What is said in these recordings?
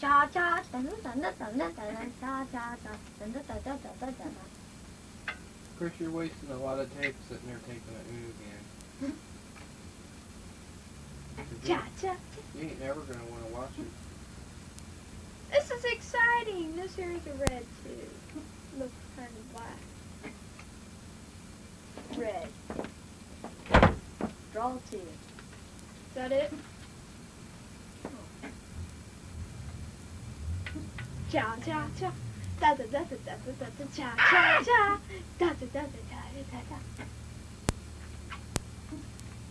cha cha, dun dun dun dun dun dun, cha cha cha, dun dun dun dun dun dun dun. Chris, you're wasting a lot of tape sitting there taping that movie in. Cha cha. You ain't never gonna want to watch it. This is exciting. This here is a red too. Looks kind of black. Red. Draw two. Is that it? Cha cha cha. Da da da da da da da cha cha cha. Da da da da da da da.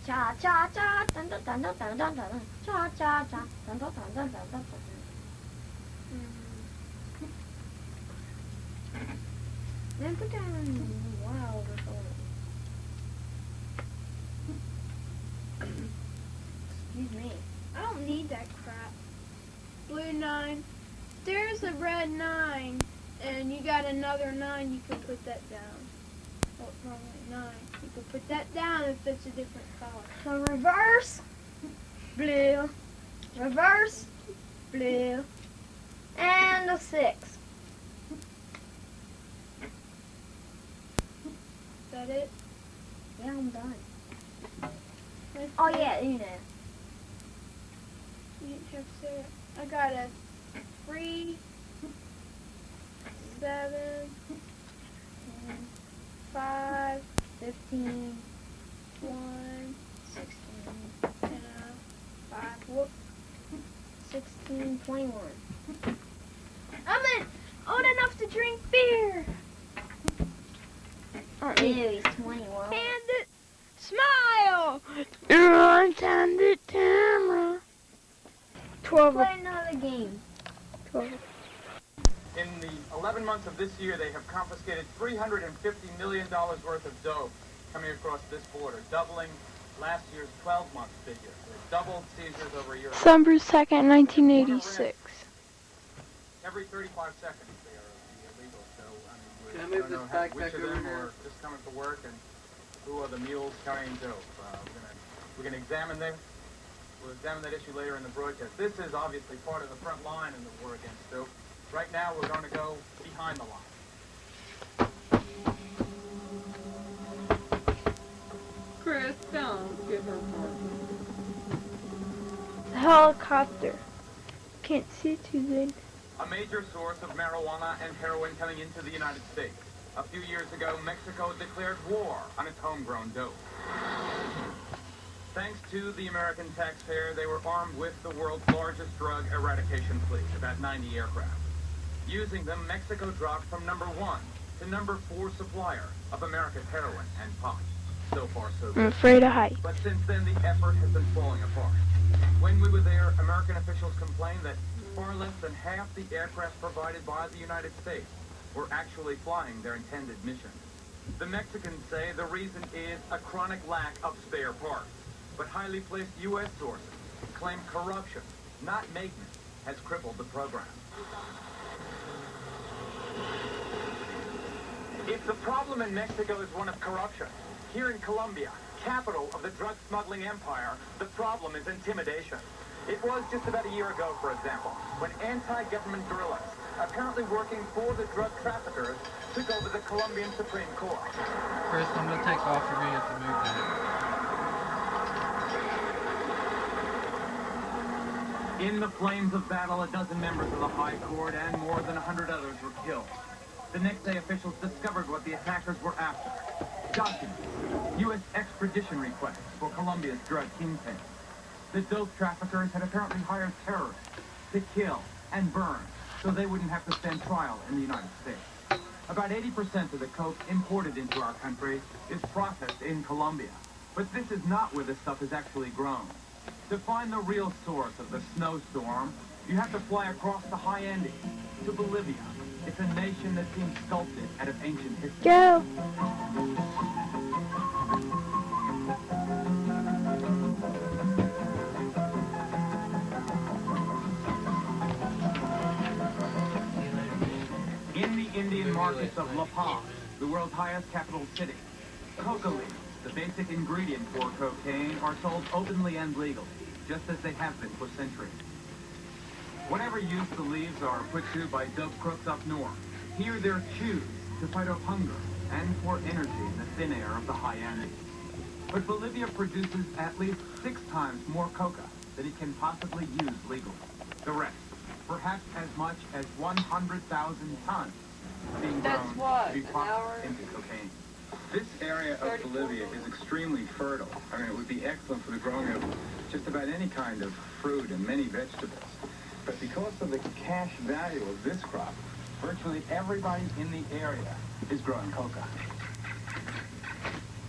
Cha cha cha, dun dun dun dun dun dun dun, cha cha cha, dun dun dun dun dun dun. Then put down wild or something. Excuse me. I don't need that crap. Blue 9. There's a red 9, and you got another 9. You can put that down. Oh, wrong way, 9. You can put that down if it's a different color. So reverse, blue, reverse, blue, and a 6. Is that it? Yeah, I'm done. Let's Oh see. yeah, you know. You didn't have to say it. I got a 3, 7, 5, 15, 1, 16, and a 5. Whoop. 16, 21. I'm old enough to drink beer. Ew, he's 21. And it, smile. On time the camera. 12. Play another game. 12. In the 11 months of this year, they have confiscated $350 million worth of dope coming across this border, doubling last year's 12-month figure. They've doubled seizures over a year. December 2nd, 1986. Every 35 seconds they are illegal. So Can I we move don't this know back which of over them here? are just coming to work and who are the mules carrying dope. We're gonna examine them. We'll examine that issue later in the broadcast. This is obviously part of the front line in the war against dope. Right now, we're going to go behind the line. Chris, don't give her more. The helicopter. Can't see it too good. A major source of marijuana and heroin coming into the United States. A few years ago, Mexico declared war on its homegrown dope. Thanks to the American taxpayer, they were armed with the world's largest drug eradication fleet, about 90 aircraft. Using them, Mexico dropped from number 1 to number 4 supplier of America's heroin and pot. So far, so I'm good. afraid of heights. But since then, the effort has been falling apart. When we were there, American officials complained that far less than half the aircraft provided by the United States were actually flying their intended mission. The Mexicans say the reason is a chronic lack of spare parts. But highly placed U.S. sources claim corruption, not maintenance, has crippled the program. If the problem in Mexico is one of corruption, here in Colombia, capital of the drug smuggling empire, the problem is intimidation. It was just about a year ago, for example, when anti-government guerrillas, apparently working for the drug traffickers, took over the Colombian Supreme Court. Chris, I'm gonna take off. You're gonna have to move that. In the flames of battle, a dozen members of the High Court and more than 100 others were killed. The next day, officials discovered what the attackers were after. Documents, U.S. extradition requests for Colombia's drug kingpin. The dope traffickers had apparently hired terrorists to kill and burn so they wouldn't have to stand trial in the United States. About 80% of the coke imported into our country is processed in Colombia. But this is not where the stuff is actually grown. To find the real source of the snowstorm, you have to fly across the high Andes to Bolivia. It's a nation that seems sculpted out of ancient history. Go. In the Indian markets of La Paz, the world's highest capital city, coca leaves, the basic ingredient for cocaine, are sold openly and legally, just as they have been for centuries. Whatever use the leaves are put to by dope crooks up north, here they're chewed to fight off hunger and for energy in the thin air of the high Andes. But Bolivia produces at least 6 times more coca than it can possibly use legally. The rest, perhaps as much as 100,000 tons, being That's grown what, to be an processed hour? into cocaine. This area of Bolivia is extremely fertile. I mean, it would be excellent for the growing of just about any kind of fruit and many vegetables. But because of the cash value of this crop, virtually everybody in the area is growing coca.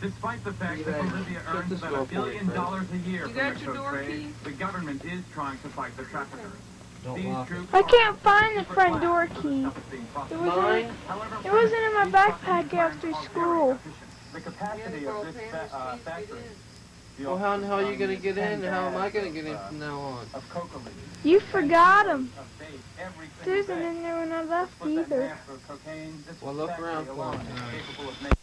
Despite the fact that Bolivia earns about $1 billion a year You from got the your coke door trade, keys? the government is trying to fight the traffickers. Don't These lock it. troops I are can't find the super front class door for the key. stuff that's being processed. Mine? However, It wasn't in my these backpack companies after are very school. efficient. The capacity of this factory. Well, how in the hell are you going to get in? How am I going to get in from now on? Of coca leaves. You forgot them. Of bait every single Susan day. in there when I left Put that in either. half of cocaine. This Well, look factory around for alone it. is capable of making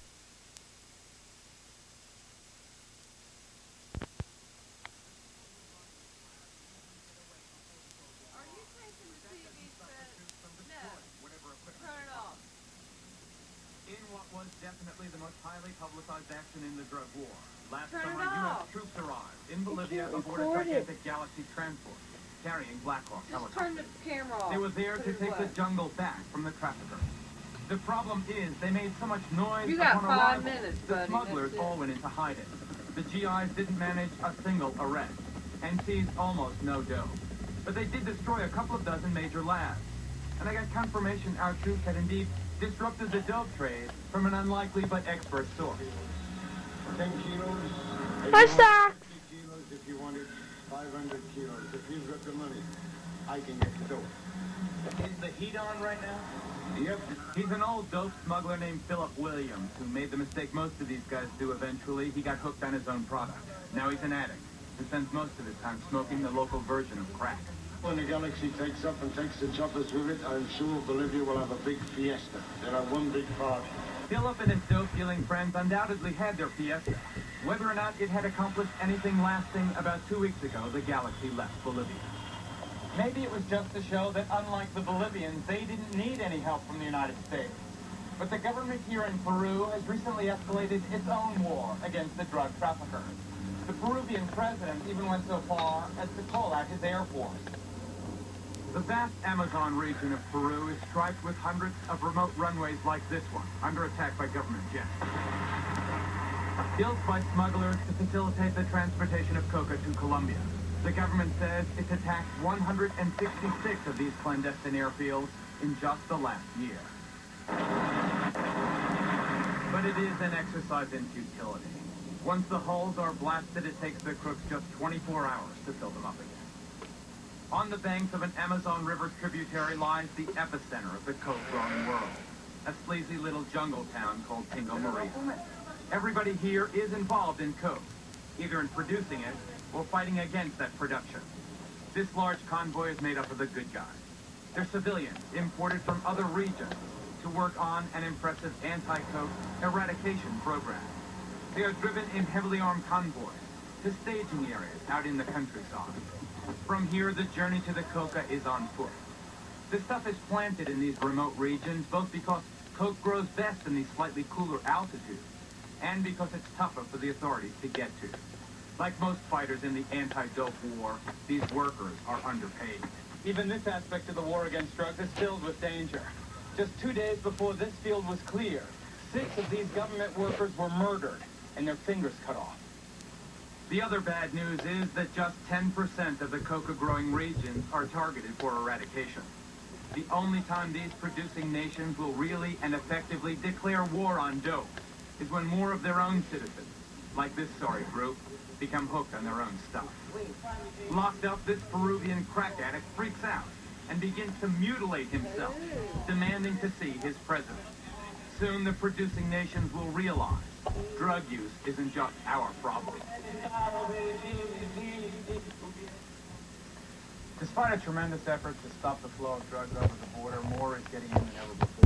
in what was definitely the most highly publicized action in the drug war. Last Turn it summer, U.S. off. troops arrived in Bolivia can't aboard a record it. gigantic Galaxy transport carrying Black Hawk Just turn helicopters. the camera off. They were there Put to it take the away. jungle back from the traffickers. The problem is they made so much noise You got upon 5 arrival, minutes, the buddy, smugglers that's it. all went into hiding. The GIs didn't manage a single arrest and seized almost no dough. But they did destroy a couple of dozen major labs. And I got confirmation our troops had indeed disrupted the dope trade from an unlikely but expert source. 10 kilos. Hi, Socks. 50 kilos if you wanted 500 kilos. If you've got the money, I can get the dough. Is the heat on right now? Yep. He's an old dope smuggler named Philip Williams, who made the mistake most of these guys do eventually. He got hooked on his own product. Now he's an addict, who spends most of his time smoking the local version of crack. When the Galaxy takes up and takes the choppers with it, I'm sure Bolivia will have a big fiesta. They'll have one big party. Philip and his dope-dealing friends undoubtedly had their fiesta. Whether or not it had accomplished anything lasting, about 2 weeks ago, the Galaxy left Bolivia. Maybe it was just to show that, unlike the Bolivians, they didn't need any help from the United States. But the government here in Peru has recently escalated its own war against the drug traffickers. The Peruvian president even went so far as to call out his air force. The vast Amazon region of Peru is striped with hundreds of remote runways like this one, under attack by government jets. Built by smugglers to facilitate the transportation of coca to Colombia. The government says it's attacked 166 of these clandestine airfields in just the last year. But it is an exercise in futility. Once the hulls are blasted, it takes the crooks just 24 hours to fill them up again. On the banks of an Amazon River tributary lies the epicenter of the coke-growing world, a sleazy little jungle town called Tingo Maria. Everybody here is involved in coke, either in producing it or fighting against that production. This large convoy is made up of the good guys. They're civilians imported from other regions to work on an impressive anti-coke eradication program. They are driven in heavily armed convoys to staging areas out in the countryside. From here, the journey to the coca is on foot. The stuff is planted in these remote regions both because coke grows best in these slightly cooler altitudes and because it's tougher for the authorities to get to. Like most fighters in the anti-dope war, these workers are underpaid. Even this aspect of the war against drugs is filled with danger. Just 2 days before this field was cleared, 6 of these government workers were murdered and their fingers cut off. The other bad news is that just 10% of the coca-growing regions are targeted for eradication. The only time these producing nations will really and effectively declare war on dope is when more of their own citizens, like this sorry group, become hooked on their own stuff. Locked up, this Peruvian crack addict freaks out and begins to mutilate himself, demanding to see his president. Soon the producing nations will realize drug use isn't just our problem. Despite a tremendous effort to stop the flow of drugs over the border, more is getting in than ever before.